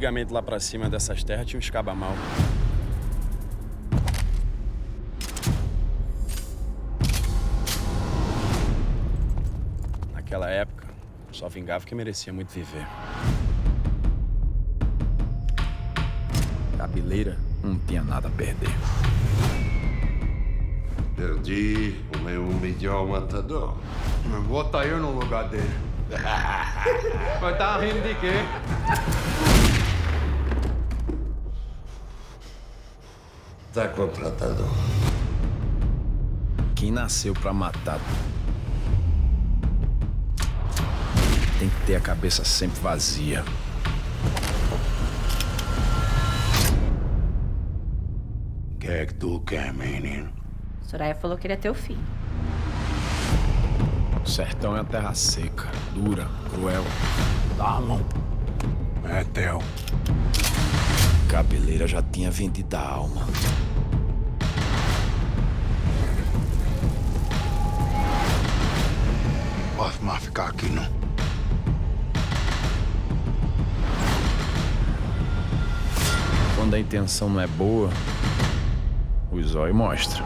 Antigamente, lá pra cima dessas terras, tinha uns cabamal. Naquela época, só vingava quem merecia muito viver. Cabeleira não tinha nada a perder. Perdi o meu melhor matador. Bota eu no lugar dele. Mas tá rindo de quê? Tá contratado. Quem nasceu pra matar tem que ter a cabeça sempre vazia. O que é que tu quer, menino? Soraya falou que ele é teu filho. O sertão é uma terra seca, dura, cruel. Dalon. É teu. Cabeleira já tinha vendido a alma. Posso mais ficar aqui, não? Quando a intenção não é boa, o zóio mostra.